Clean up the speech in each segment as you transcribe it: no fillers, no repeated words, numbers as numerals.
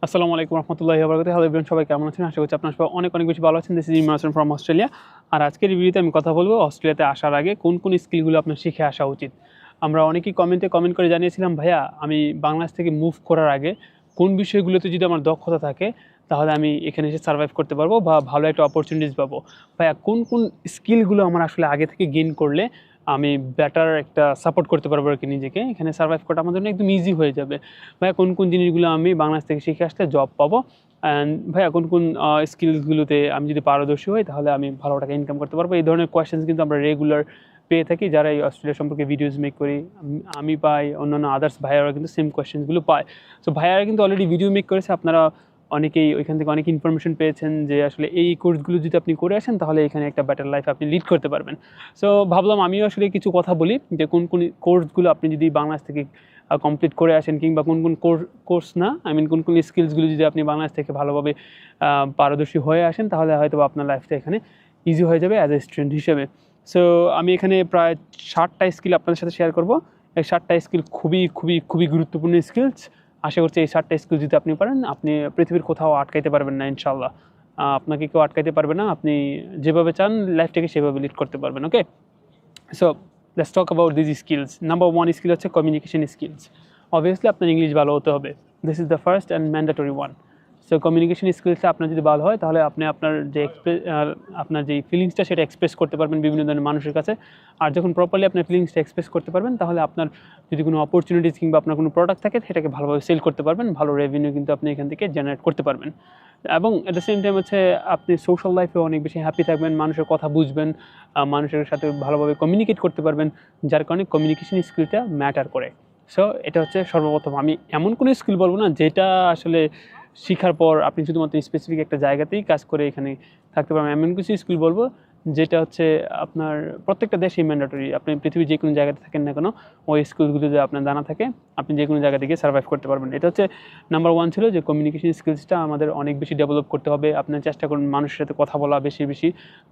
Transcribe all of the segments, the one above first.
আসসালামু আলাইকুম রহমতুল্লাহি ওয়া বারাকাতুহু। হ্যালো এভরিওয়ান, সবাই কেমন আছেন? আশা করছি আপনারা সবাই অনেক অনেক বেশি ভালো আছেন। This is Imran Hasan from Australia. আর আজকের এই ভিডিওতে আমি কথা বলবো অস্ট্রেলিয়াতে আসার আগে কোন কোন স্কিলগুলো আপনার শিখে আসা উচিত। আমরা অনেকেই কমেন্ট করে জানিয়েছিলাম, ভাইয়া আমি বাংলাদেশ থেকে মুভ করার আগে কোন বিষয়গুলোতে যদি আমার দক্ষতা থাকে তাহলে আমি এখানে এসে সার্ভাইভ করতে পারবো বা ভালো একটা অপরচুনিটিস পাবো। ভাইয়া কোন কোন স্কিলগুলো আমার আসলে আগে থেকে গেইন করলে আমি বেটার একটা সাপোর্ট করতে পারবো আর কি নিজেকে, এখানে সার্ভাইভ করাটা আমার জন্য একদম ইজি হয়ে যাবে। ভাইয়া কোন কোন জিনিসগুলো আমি বাংলাদেশ থেকে শিখে আসলে জব পাবো, অ্যান্ড ভাইয়া কোন কোন স্কিলসগুলোতে আমি যদি পারদর্শী হই তাহলে আমি ভালো টাকা ইনকাম করতে পারবো। এই ধরনের কোয়েশ্চেন্স কিন্তু আমরা রেগুলার পেয়ে থাকি যারা এই অস্ট্রেলিয়া সম্পর্কে ভিডিওস মেক করি। আমি পাই, অন্যান্য আদার্স ভাইয়ারা কিন্তু সেম কোয়েশ্চেন্সগুলো পায়। সো ভাইয়ারা কিন্তু অলরেডি ভিডিও মেক করেছে, আপনারা অনেকেই ওইখান থেকে অনেক ইনফরমেশন পেয়েছেন যে আসলে এই কোর্সগুলো যদি আপনি করে আসেন তাহলে এখানে একটা বেটার লাইফ আপনি লিড করতে পারবেন। সো ভাবলাম আমিও আসলে কিছু কথা বলি যে কোন কোন কোর্সগুলো আপনি যদি বাংলাদেশ থেকে কমপ্লিট করে আসেন, কিংবা কোন কোন কোর্স না কোন কোন স্কিলসগুলো যদি আপনি বাংলাদেশ থেকে ভালোভাবে পারদর্শী হয়ে আসেন তাহলে হয়তো আপনার লাইফটা এখানে ইজি হয়ে যাবে অ্যাজ এ স্টুডেন্ট হিসেবে। সো আমি এখানে প্রায় 60টা স্কিল আপনাদের সাথে শেয়ার করব। এই 60টা স্কিল খুবই খুবই খুবই গুরুত্বপূর্ণ স্কিলস। আশা করছি এই 60টা স্কিল যদি আপনি পারেন আপনি পৃথিবীর কোথাও আটকাইতে পারবেন না ইনশাল্লাহ। আপনাকে কেউ আটকাইতে পারবে না, আপনি যেভাবে চান লাইফটাকে সেভাবে লিড করতে পারবেন। Okay, so let's talk about this skills. Number 1 skill হচ্ছে কমিউনিকেশন স্কিলস। অবভিয়াসলি আপনার ইংলিশ ভালো হতে হবে, this is the first and mandatory one. So communication স্কিলসটা আপনার যদি ভালো হয় তাহলে আপনি আপনার যে ফিলিংসটা সেটা এক্সপ্রেস করতে পারবেন বিভিন্ন ধরনের মানুষের কাছে। আর যখন প্রপারলি আপনার ফিলিংসটা এক্সপ্রেস করতে পারবেন তাহলে আপনার যদি কোনো অপরচুনিটিস কিংবা আপনার কোনো প্রোডাক্ট থাকে সেটাকে ভালোভাবে সেল করতে পারবেন, ভালো রেভিনিউ কিন্তু আপনি এখান থেকে জেনারেট করতে পারবেন। এবং অ্যাট দ্য সেম টাইম হচ্ছে আপনি সোশ্যাল লাইফে অনেক বেশি হ্যাপি থাকবেন, মানুষের কথা বুঝবেন, মানুষের সাথে ভালোভাবে কমিউনিকেট করতে পারবেন, যার কারণে কমিউনিকেশন স্কিলটা ম্যাটার করে। সো এটা হচ্ছে সর্বপ্রথম। আমি এমন কোনো স্কিল বলবো না যেটা আসলে শেখার পর আপনি শুধুমাত্র স্পেসিফিক একটা জায়গাতেই কাজ করে এখানে থাকতে পারবেন। এমন কিছু স্কিল বলবো যেটা হচ্ছে আপনার প্রত্যেকটা দেশেই ম্যান্ডেটরি। আপনি পৃথিবীর যে কোনো জায়গাতে থাকেন না কেন, ওই স্কিলগুলো যদি আপনার জানা থাকে আপনি যে কোনো জায়গা থেকে সার্ভাইভ করতে পারবেন। এটা হচ্ছে নাম্বার 1 ছিল যে কমিউনিকেশন স্কিলসটা আমাদের অনেক বেশি ডেভেলপ করতে হবে। আপনার চেষ্টা করুন মানুষের সাথে কথা বলা, বেশি বেশি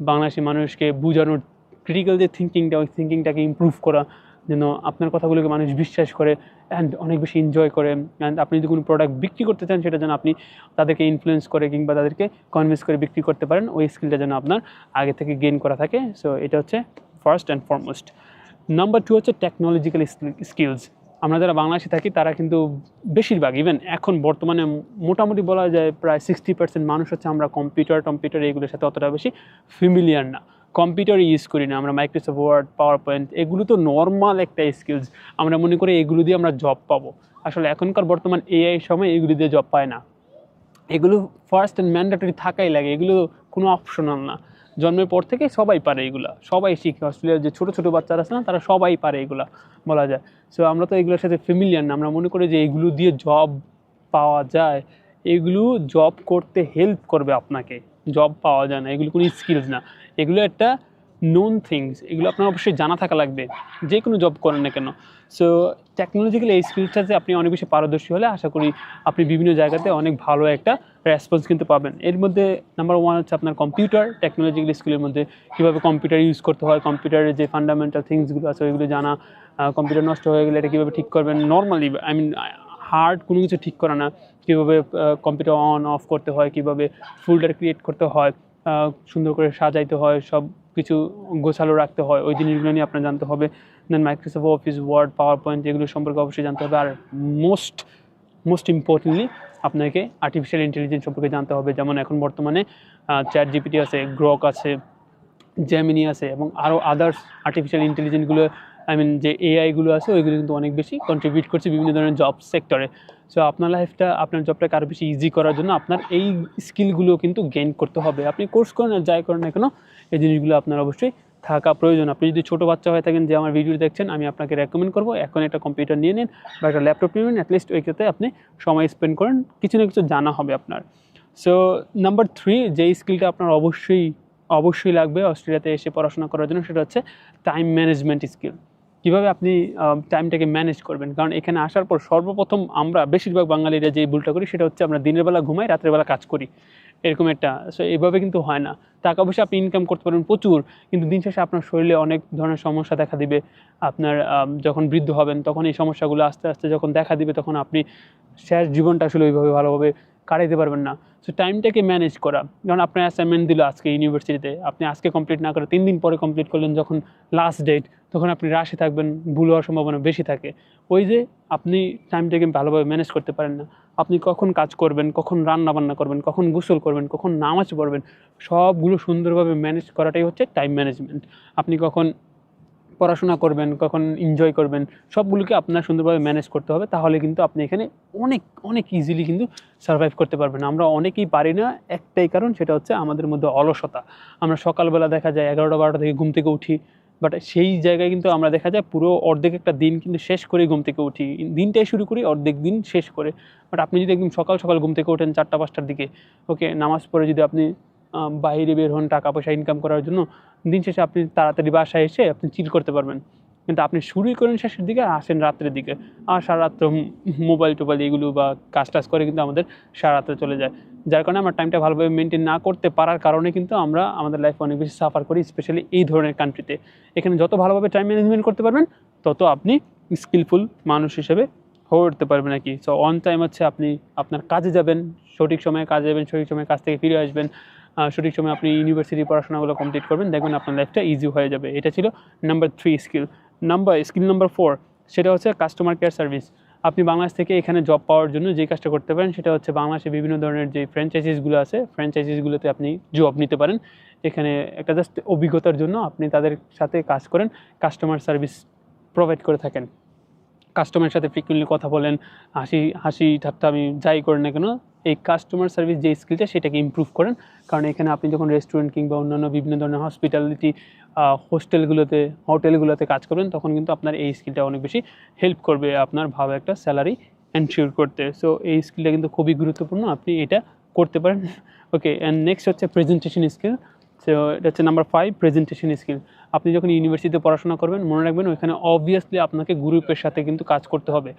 বাংলাদেশি মানুষকে বোঝানোর, ক্রিটিক্যাল যে থিঙ্কিংটা ওই থিঙ্কিংটাকে ইমপ্রুভ করা, যেন আপনার কথাগুলোকে মানুষ বিশ্বাস করে অ্যান্ড অনেক বেশি এনজয় করে। অ্যান্ড আপনি যদি কোনো প্রোডাক্ট বিক্রি করতে চান সেটা যেন আপনি তাদেরকে ইনফ্লুয়েন্স করে কিংবা তাদেরকে কনভিন্স করে বিক্রি করতে পারেন, ওই স্কিলটা যেন আপনার আগে থেকে গেইন করা থাকে। সো এটা হচ্ছে ফার্স্ট অ্যান্ড ফরমোস্ট। নাম্বার 2 হচ্ছে টেকনোলজিক্যাল স্কিলস। আমরা যারা বাংলাদেশে থাকি তারা কিন্তু বেশিরভাগ, ইভেন এখন বর্তমানে মোটামুটি বলা যায় প্রায় 60% মানুষ হচ্ছে আমরা কম্পিউটার এগুলোর সাথে অতটা বেশি ফ্যামিলিয়ার না, কম্পিউটার ইউজ করি না। আমরা মাইক্রোসফট ওয়ার্ড, পাওয়ার পয়েন্ট এগুলো তো নর্মাল একটা স্কিলস, আমরা মনে করি এগুলো দিয়ে আমরা জব পাবো। আসলে এখনকার বর্তমান এআই সময় এগুলো দিয়ে জব পায় না। এগুলো ফার্স্ট অ্যান্ড ম্যান্ডেটরি থাকাই লাগে, এগুলো কোনো অপশনাল না। জন্মের পর থেকে সবাই পারে এগুলা, সবাই শিখে। অস্ট্রেলিয়ার যে ছোটো ছোটো বাচ্চারা আছে না তারা সবাই পারে এগুলা বলা যায়। সো আমরা তো এগুলোর সাথে ফ্যামিলিয়ার না, আমরা মনে করি যে এগুলো দিয়ে জব পাওয়া যায়। এগুলো জব করতে হেল্প করবে আপনাকে, জব পাওয়া যায় না, এগুলো কোনো স্কিলস না, এগুলো একটা নোন থিংস। এগুলো আপনার অবশ্যই জানা থাকা লাগবে যে কোনো জব করেন না কেন। সো টেকনোলজিক্যাল এই স্কিলসটাতে আপনি অনেক বেশি পারদর্শী হলে আশা করি আপনি বিভিন্ন জায়গাতে অনেক ভালো একটা রেসপন্স কিন্তু পাবেন। এর মধ্যে নাম্বার 1 হচ্ছে আপনার কম্পিউটার। টেকনোলজিক্যাল স্কিলের মধ্যে কীভাবে কম্পিউটার ইউজ করতে হয়, কম্পিউটারের যে ফান্ডামেন্টাল থিংসগুলো আছে ওইগুলো জানা, কম্পিউটার নষ্ট হয়ে গেলে এটা কীভাবে ঠিক করবেন, নর্মালি হার্ড কোনো কিছু ঠিক করা না, কীভাবে কম্পিউটার অন অফ করতে হয়, কীভাবে ফোল্ডার ক্রিয়েট করতে হয়, সুন্দর করে সাজাইতে হয়, সব কিছু গোছালো রাখতে হয়, ওই জিনিসগুলো নিয়ে আপনার জানতে হবে। Then Microsoft office, word, PowerPoint এগুলো সম্পর্কে অবশ্যই জানতে হবে। আর মোস্ট ইম্পর্টেন্টলি আপনাকে আর্টিফিশিয়াল ইন্টেলিজেন্স সম্পর্কে জানতে হবে। যেমন এখন বর্তমানে চ্যাট জিপিটি আছে, গ্রক আছে, জেমিনি আছে এবং আরও আদার্স আর্টিফিশিয়াল ইন্টেলিজেন্সগুলো, যে এআইগুলো আছে ওইগুলো কিন্তু অনেক বেশি কন্ট্রিবিউট করছে বিভিন্ন ধরনের জব সেক্টরে। সো আপনার লাইফটা, আপনার জবটাকে আরও বেশি ইজি করার জন্য আপনার এই স্কিলগুলো কিন্তু গেইন করতে হবে। আপনি কোর্স করেন আর যাই করেন না কেন এই জিনিসগুলো আপনার অবশ্যই থাকা প্রয়োজন। আপনি যদি ছোটো বাচ্চা হয়ে থাকেন যে আমার ভিডিও দেখছেন, আমি আপনাকে রেকমেন্ড করবো এখন একটা কম্পিউটার নিয়ে নিন বা একটা ল্যাপটপ নিয়ে নিন, অ্যাটলিস্ট ওইটাতে আপনি সময় স্পেন্ড করেন, কিছু না কিছু জানা হবে আপনার। সো নাম্বার 3 যেই স্কিলটা আপনার অবশ্যই লাগবে অস্ট্রেলিয়াতে এসে পড়াশোনা করার জন্য সেটা হচ্ছে টাইম ম্যানেজমেন্ট স্কিল। কীভাবে আপনি টাইমটাকে ম্যানেজ করবেন, কারণ এখানে আসার পর সর্বপ্রথম আমরা বেশিরভাগ বাঙালিরা যেই ভুলটা করি সেটা হচ্ছে আমরা দিনের বেলা ঘুমাই, রাতের বেলা কাজ করি, এরকম একটা। সো এইভাবে কিন্তু হয় না। টাকা পয়সা আপনি ইনকাম করতে পারবেন প্রচুর, কিন্তু দিন শেষে আপনার শরীরে অনেক ধরনের সমস্যা দেখা দিবে। আপনার যখন বৃদ্ধ হবেন তখন এই সমস্যাগুলো আস্তে আস্তে যখন দেখা দিবে তখন আপনি শেষ জীবনটা আসলে ওইভাবে ভালোভাবে কাটাইতে পারবেন না। সো টাইমটাকে ম্যানেজ করা, যেমন আপনার অ্যাসাইনমেন্ট দিল আজকে ইউনিভার্সিটিতে, আপনি আজকে কমপ্লিট না করে 3 দিন পরে কমপ্লিট করলেন, যখন লাস্ট ডেট, তখন আপনি রাশে থাকবেন, ভুল হওয়ার সম্ভাবনা বেশি থাকে। ওই যে আপনি টাইমটাকে ভালোভাবে ম্যানেজ করতে পারেন না, আপনি কখন কাজ করবেন, কখন রান্না বান্না করবেন, কখন গোসল করবেন, কখন নামাজ পড়বেন, সবগুলো সুন্দরভাবে ম্যানেজ করাটাই হচ্ছে টাইম ম্যানেজমেন্ট। আপনি কখন পড়াশোনা করবেন, কখন এনজয় করবেন, সবগুলোকে আপনার সুন্দরভাবে ম্যানেজ করতে হবে। তাহলে কিন্তু আপনি এখানে অনেক অনেক ইজিলি কিন্তু সার্ভাইভ করতে পারবেন। আমরা অনেকেই পারি না, একটাই কারণ, সেটা হচ্ছে আমাদের মধ্যে অলসতা। আমরা সকালবেলা দেখা যায় 11টা-12টা থেকে ঘুম থেকে উঠি, বাট সেই জায়গায় কিন্তু আমরা দেখা যায় পুরো অর্ধেক একটা দিন কিন্তু শেষ করে ঘুম থেকে উঠি, দিনটাই শুরু করি অর্ধেক দিন শেষ করে। বাট আপনি যদি একদম সকাল সকাল ঘুম থেকে ওঠেন 4টা-5টার দিকে, ওকে, নামাজ পড়ে যদি আপনি বাইরে বের হন টাকা পয়সা ইনকাম করার জন্য, দিন শেষে আপনি তাড়াতাড়ি বাসায় এসে আপনি চিল করতে পারবেন। কিন্তু আপনি শুরুই করেন শেষের দিকে, আসেন রাত্রের দিকে, আর সারা রাত্র মোবাইল টোবাইল এগুলো বা কাজ টাজ করে কিন্তু আমাদের সারা রাত্রে চলে যায়। যার কারণে আমরা টাইমটা ভালোভাবে মেনটেন না করতে পারার কারণে কিন্তু আমরা আমাদের লাইফে অনেক বেশি সাফার করি, স্পেশালি এই ধরনের কান্ট্রিতে। এখানে যত ভালোভাবে টাইম ম্যানেজমেন্ট করতে পারবেন, তত আপনি স্কিলফুল মানুষ হিসেবে হয়ে উঠতে পারবেন আর কি। সো অন টাইম হচ্ছে আপনি আপনার কাজে যাবেন, সঠিক সময়ে কাজে যাবেন, সঠিক সময়ে কাজ থেকে ফিরে আসবেন, সঠিক সময়ে আপনি ইউনিভার্সিটি পড়াশোনাগুলো কমপ্লিট করবেন, দেখবেন আপনার লাইফটা ইজি হয়ে যাবে। এটা ছিল নাম্বার 3 স্কিল। স্কিল নাম্বার 4, সেটা হচ্ছে কাস্টমার কেয়ার সার্ভিস। আপনি বাংলাদেশ থেকে এখানে জব পাওয়ার জন্য যে কাজটা করতে পারেন, সেটা হচ্ছে বাংলাদেশে বিভিন্ন ধরনের যে ফ্র্যাঞ্চাইজিসগুলো আছে, ফ্র্যাঞ্চাইজিসগুলোতে আপনি জব নিতে পারেন। এখানে একটা জাস্ট অভিজ্ঞতার জন্য আপনি তাদের সাথে কাজ করেন, কাস্টমার সার্ভিস প্রোভাইড করে থাকেন। কাস্টমারের সাথে ফ্রিকুয়েন্টলি কথা বলেন, হাসি ঠাট্টা আমি যাই করেন না কেন, এই কাস্টমার সার্ভিস যে স্কিলটা, সেটাকে ইমপ্রুভ করেন। কারণ এখানে আপনি যখন রেস্টুরেন্ট কিংবা অন্যান্য বিভিন্ন ধরনের হসপিটালিটি হোটেলগুলোতে কাজ করবেন, তখন কিন্তু আপনার এই স্কিলটা অনেক বেশি হেল্প করবে আপনার ভালো একটা স্যালারি এনশিওর করতে। সো এই স্কিলটা কিন্তু খুবই গুরুত্বপূর্ণ, আপনি এটা করতে পারেন। ওকে, অ্যান্ড নেক্সট হচ্ছে প্রেজেন্টেশন স্কিল। সো এটা হচ্ছে নাম্বার 5, প্রেজেন্টেশন স্কিল। আপনি যখন ইউনিভার্সিটিতে পড়াশোনা করবেন, মনে রাখবেন ওইখানে অবভিয়াসলি আপনাকে গ্রুপের সাথে কিন্তু কাজ করতে হবে,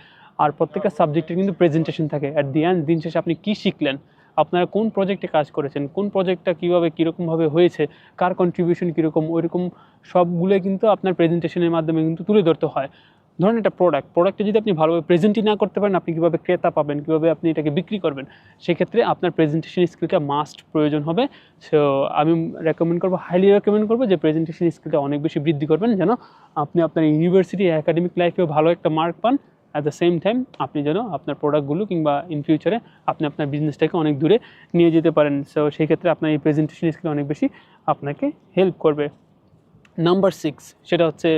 আর প্রত্যেকটা সাবজেক্টের কিন্তু প্রেজেন্টেশন থাকে। অ্যাট দি এন্ড, দিন শেষে আপনি কী শিখলেন, আপনারা কোন প্রজেক্টে কাজ করেছেন, কোন প্রজেক্টটা কীভাবে কীরকমভাবে হয়েছে, কার কন্ট্রিবিউশন কীরকম, ওইরকম সবগুলোই কিন্তু আপনার প্রেজেন্টেশনের মাধ্যমে কিন্তু তুলে ধরতে হয়। ধরুন একটা প্রোডাক্টে যদি আপনি ভালোভাবে প্রেজেন্টই না করতে পারেন, আপনি কীভাবে ক্রেতা পাবেন, কীভাবে আপনি এটাকে বিক্রি করবেন, সেক্ষেত্রে আপনার প্রেজেন্টেশন স্কিলটা মাস্ট প্রয়োজন হবে। সো আমি হাইলি রেকমেন্ড করবো যে প্রেজেন্টেশন স্কিলটা অনেক বেশি বৃদ্ধি করবেন, যেন আপনি আপনার ইউনিভার্সিটি একাডেমিক লাইফেও ভালো একটা মার্ক পান, অ্যাট দ্য সেম টাইম আপনি যেন আপনার প্রোডাক্টগুলো কিংবা ইন ফিউচারে আপনি আপনার বিজনেসটাকে অনেক দূরে নিয়ে যেতে পারেন। সো সেই ক্ষেত্রে আপনার এই প্রেজেন্টেশন স্কিল অনেক বেশি আপনাকে হেল্প করবে। নাম্বার 6, সেটা হচ্ছে,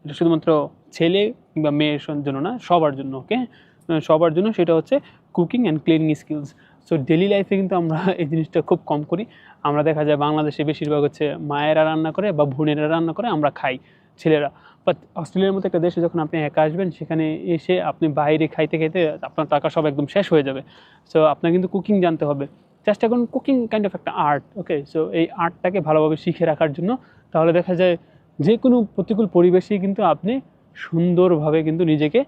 এটা শুধুমাত্র ছেলে কিংবা মেয়ের জন্য না, সবার জন্য, ওকে, সবার জন্য, সেটা হচ্ছে cooking and cleaning skills. So daily লাইফে কিন্তু আমরা এই জিনিসটা খুব কম করি। আমরা দেখা যায় বাংলাদেশে বেশিরভাগ হচ্ছে মায়েরা রান্না করে বা বোনেরা রান্না করে, আমরা খাই ছেলেরা। বাট অস্ট্রেলিয়ার মতো একটা দেশে যখন আপনি একা আসবেন, সেখানে এসে আপনি বাইরে খাইতে খাইতে আপনার টাকা সব একদম শেষ হয়ে যাবে। সো আপনার কিন্তু কুকিং জানতে হবে। চেষ্টা করুন, কুকিং কাইন্ড অফ একটা আর্ট, ওকে। সো এই আর্টটাকে ভালোভাবে শিখে রাখার জন্য, তাহলে দেখা যায় যে কোনো প্রতিকূল পরিবেশেই কিন্তু আপনি সুন্দরভাবে কিন্তু নিজেকে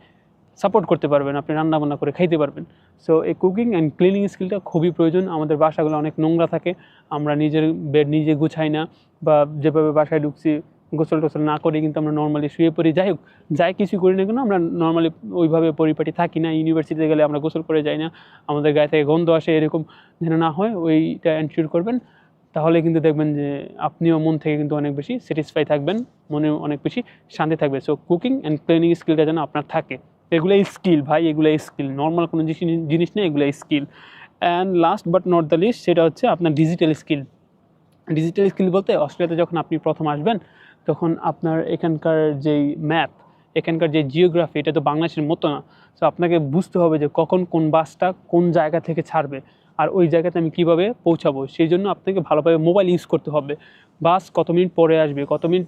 সাপোর্ট করতে পারবেন, আপনি রান্নাবান্না করে খাইতে পারবেন। সো এই কুকিং অ্যান্ড ক্লিনিং স্কিলটা খুবই প্রয়োজন। আমাদের বাসাগুলো অনেক নোংরা থাকে, আমরা নিজের বেড নিজে গুছাই না, বা যেভাবে বাসায় ঢুকছি গোসল টোসল না করে কিন্তু আমরা নর্মালি শুয়ে পড়ি। যাই হোক, যাই কিছু করি না কেন, আমরা নর্মালি ওইভাবে পরিপাটি থাকি না। ইউনিভার্সিটিতে গেলে আমরা গোসল করে যাই না, আমাদের গায়ে থেকে গন্ধ আসে, এরকম যেন না হয় ওইটা এনশিওর করবেন। তাহলে কিন্তু দেখবেন যে আপনিও মন থেকে কিন্তু অনেক বেশি স্যাটিসফাই থাকবেন, মনে অনেক বেশি শান্তি থাকবে। সো কুকিং অ্যান্ড ক্লিনিং স্কিলটা যেন আপনার থাকে, এগুলোই স্কিল ভাই, এগুলোই স্কিল, নর্মাল কোনো জিনিস নেই, এগুলোই skill. And last but not the least, সেটা হচ্ছে আপনার ডিজিটাল স্কিল। ডিজিটাল স্কিল বলতে, অস্ট্রেলিয়াতে যখন আপনি প্রথম আসবেন, তখন আপনার এখানকার যেই ম্যাপ, এখানকার যে জিওগ্রাফি, এটা তো বাংলাদেশের মতো না। সো আপনাকে বুঝতে হবে যে কখন কোন বাসটা কোন জায়গা থেকে ছাড়বে, আর ওই জায়গাতে আমি কীভাবে পৌঁছাবো। সেই জন্য আপনাকে ভালোভাবে মোবাইল ইউজ করতে হবে। বাস কত মিনিট পরে আসবে, কত মিনিট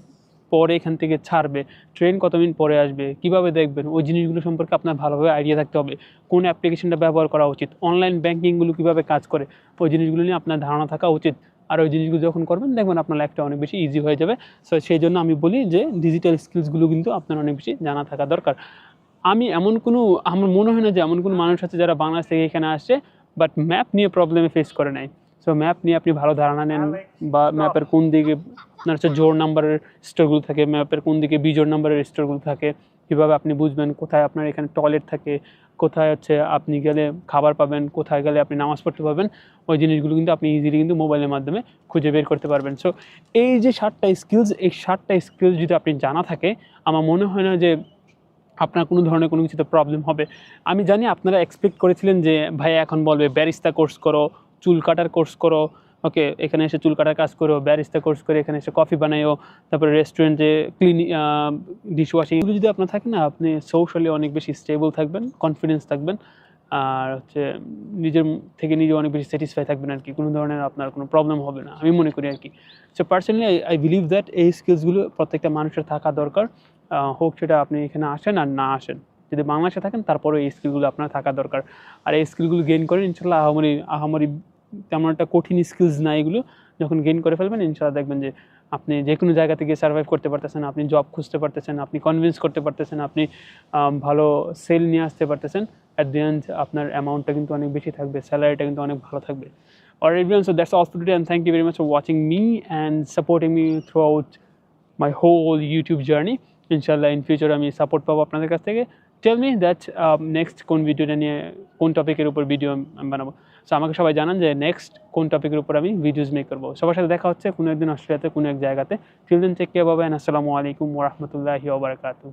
পরে এখান থেকে ছাড়বে, ট্রেন কত মিনিট পরে আসবে, কীভাবে দেখবেন, ওই জিনিসগুলো সম্পর্কে আপনার ভালোভাবে আইডিয়া থাকতে হবে। কোন অ্যাপ্লিকেশনটা ব্যবহার করা উচিত, অনলাইন ব্যাঙ্কিংগুলো কীভাবে কাজ করে, ওই জিনিসগুলো নিয়ে আপনার ধারণা থাকা উচিত। আর ওই জিনিসগুলো যখন করবেন, দেখবেন আপনার লাইফটা অনেক বেশি ইজি হয়ে যাবে। সো সেই জন্য আমি বলি যে ডিজিটাল স্কিলসগুলো কিন্তু আপনার অনেক বেশি জানা থাকা দরকার। আমার মনে হয় না যে এমন কোনো মানুষ আছে যারা বাংলাদেশ থেকে এখানে আসছে বাট ম্যাপ নিয়ে প্রবলেমে ফেস করে নাই। সো ম্যাপ নিয়ে আপনি ভালো ধারণা নেন, বা ম্যাপের কোন দিকে আপনার হচ্ছে জোড় নাম্বারের স্টোরগুলো থাকে, ম্যাপের কোন দিকে বিজোড় নাম্বারের স্টোরগুলো থাকে, কীভাবে আপনি বুঝবেন কোথায় আপনার এখানে টয়লেট থাকে, কোথায় হচ্ছে আপনি গেলে খাবার পাবেন, কোথায় গেলে আপনি নামাজ পড়তে পারবেন, ওই জিনিসগুলো কিন্তু আপনি ইজিলি কিন্তু মোবাইলের মাধ্যমে খুঁজে বের করতে পারবেন। সো এই যে 7টা স্কিলস, এই 7টা স্কিলস যদি আপনি জানা থাকে, আমার মনে হয় না যে আপনার কোনো ধরনের কোনো কিছুতে প্রবলেম হবে। আমি জানি আপনারা এক্সপেক্ট করেছিলেন যে ভাইয়া এখন বলবে ব্যারিস্তা কোর্স করো, চুল কাটার কোর্স করো, ওকে এখানে এসে চুল কাটার কাজ করো, ব্যারিস্তা কোর্স করে এখানে এসে কফি বানাইও, তারপরে রেস্টুরেন্টে ডিশওয়াশিং, এগুলো যদি আপনার থাকে না, আপনি সোশ্যালি অনেক বেশি স্টেবল থাকবেন, কনফিডেন্স থাকবেন, আর হচ্ছে নিজের থেকে নিজে অনেক বেশি স্যাটিসফাই থাকবেন আর কি, কোনো ধরনের আপনার কোনো প্রবলেম হবে না আমি মনে করি আর কি। So personally I believe that এই স্কিলসগুলো প্রত্যেকটা মানুষের থাকা দরকার, হোক সেটা আপনি এখানে আসেন আর না আসেন। যদি বাংলাদেশে থাকেন তারপরেও এই স্কিলগুলো আপনার থাকা দরকার। আর এই স্কিলগুলো গেইন করেন ইনশাল্লাহ, আহামরি তেমন একটা কঠিন স্কিলস না এগুলো। যখন গেইন করে ফেলবেন ইনশাল্লাহ দেখবেন যে আপনি যে কোনো জায়গা থেকে সার্ভাইভ করতে পারতেছেন, আপনি জব খুঁজতে পারতেছেন, আপনি কনভিন্স করতে পারতেছেন, আপনি ভালো সেল নিয়ে আসতে পারতেছেন। অ্যাট দি এন্ড আপনার অ্যামাউন্টটা কিন্তু অনেক বেশি থাকবে, স্যালারিটা কিন্তু অনেক ভালো থাকবে। Alright everyone, so that's all for today, and thank you very much for watching me and supporting me throughout my whole YouTube journey. ইনশাল্লাহ ইন ফিউচার আমি সাপোর্ট পাবো আপনাদের কাছ থেকে। টেল মি দ্যাট নেক্সট কোন ভিডিওটা নিয়ে, কোন টপিকের উপর ভিডিও আমি বানাবো। সো আমাকে সবাই জানান যে নেক্সট কোন টপিকের উপর আমি ভিডিওস মেক করবো। সবার সাথে দেখা হচ্ছে কোনো একদিন অস্ট্রেলিয়াতে কোনো এক জায়গাতে। Till then take care, bye, আসসালামু আলাইকুম ওয়া রাহমাতুল্লাহি ওয়া বারাকাতুহু।